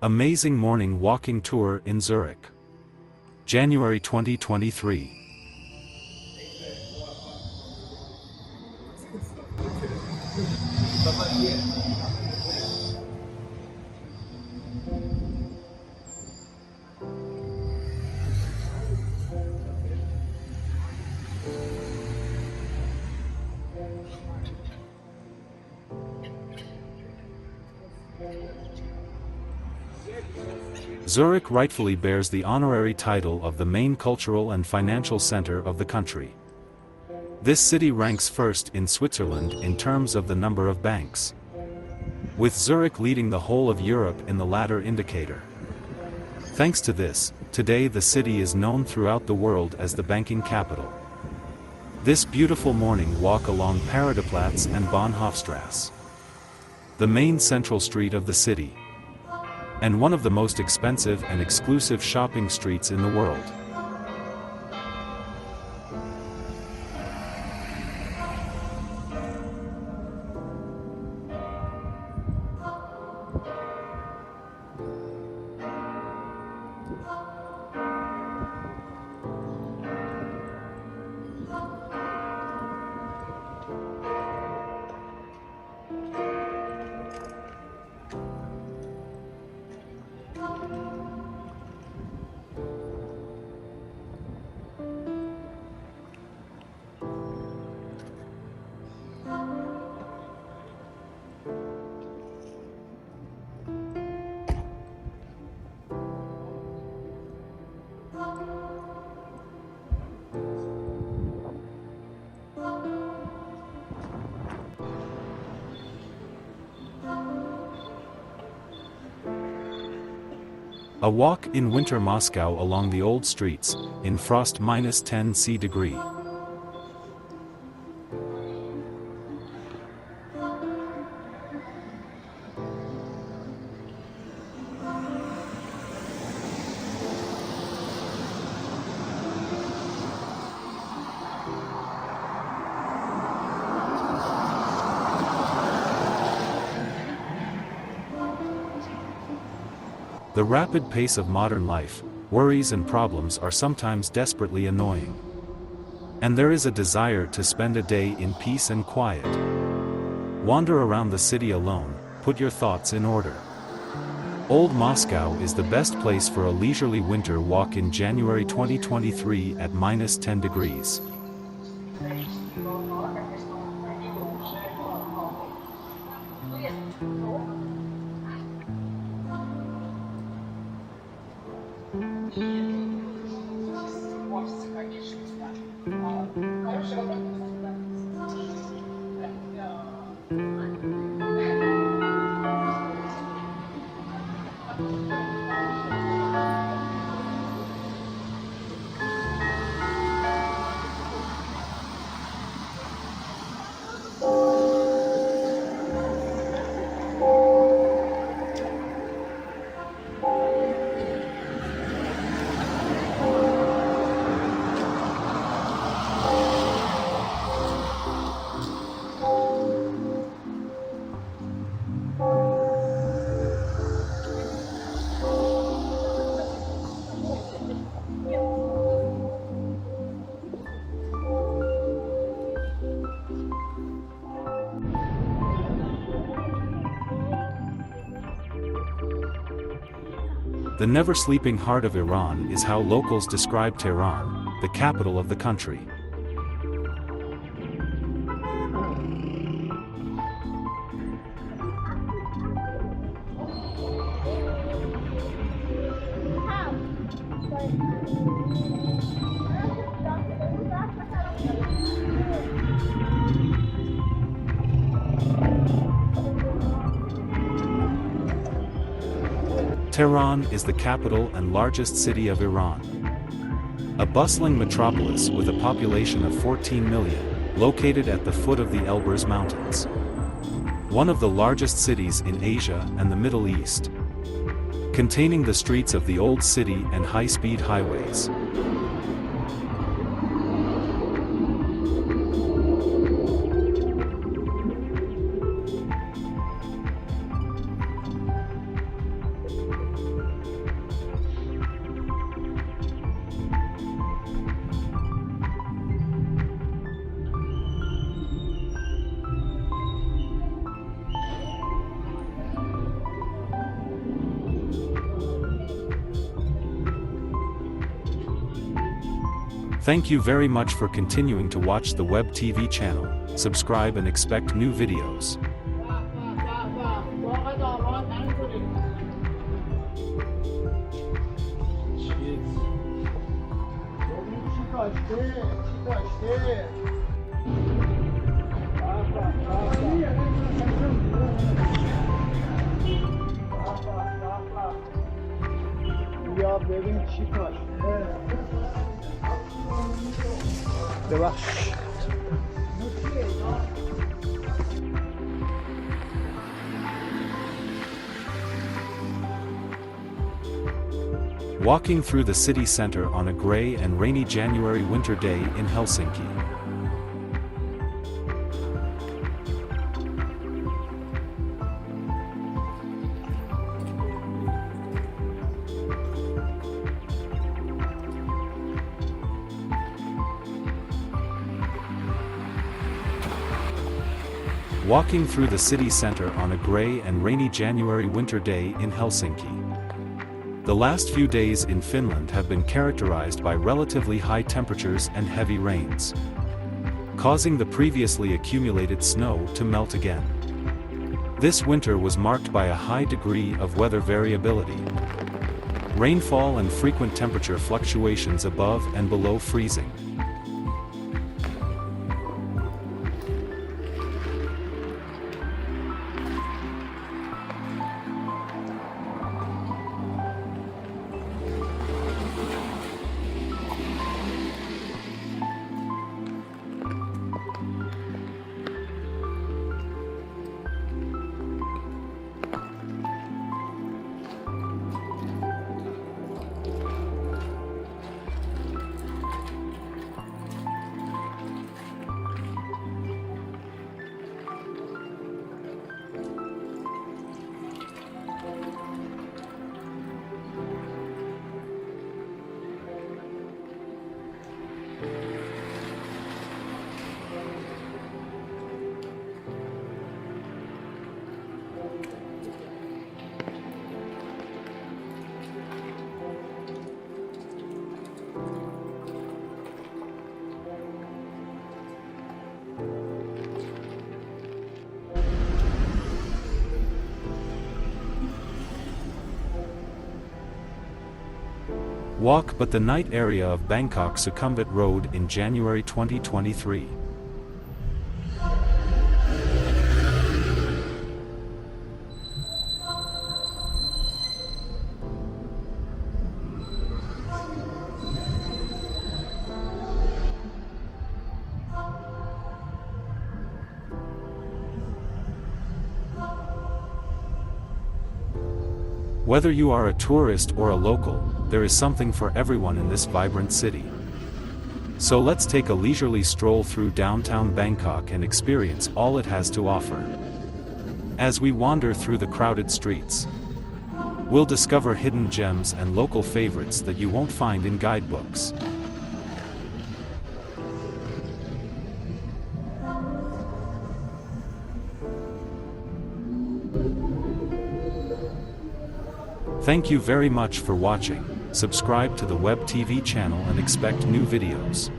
Amazing morning walking tour in Zurich. January 2023. Zurich rightfully bears the honorary title of the main cultural and financial center of the country. This city ranks first in Switzerland in terms of the number of banks, with Zurich leading the whole of Europe in the latter indicator. Thanks to this, today the city is known throughout the world as the banking capital. This beautiful morning walk along Paradeplatz and Bahnhofstrasse, the main central street of the city, and one of the most expensive and exclusive shopping streets in the world. A walk in winter Moscow along the old streets, in frost -10°C. The rapid pace of modern life, worries and problems are sometimes desperately annoying. And there is a desire to spend a day in peace and quiet. Wander around the city alone, put your thoughts in order. Old Moscow is the best place for a leisurely winter walk in January 2023 at -10°. The never-sleeping heart of Iran is how locals describe Tehran, the capital of the country. Tehran is the capital and largest city of Iran. A bustling metropolis with a population of 14 million, located at the foot of the Elburz Mountains. One of the largest cities in Asia and the Middle East, containing the streets of the old city and high-speed highways. Thank you very much for continuing to watch the Web TV channel. Subscribe and expect new videos. یا ببین چی کاشته ببخش Walking through the city center on a gray and rainy January winter day in Helsinki. Walking through the city center on a gray and rainy January winter day in Helsinki. The last few days in Finland have been characterized by relatively high temperatures and heavy rains, causing the previously accumulated snow to melt again. This winter was marked by a high degree of weather variability, rainfall and frequent temperature fluctuations above and below freezing. Walk but the night area of Bangkok Sukhumvit Road in January 2023. Whether you are a tourist or a local, there is something for everyone in this vibrant city. So let's take a leisurely stroll through downtown Bangkok and experience all it has to offer. As we wander through the crowded streets, we'll discover hidden gems and local favorites that you won't find in guidebooks. Thank you very much for watching. Subscribe to the Web TV channel and expect new videos.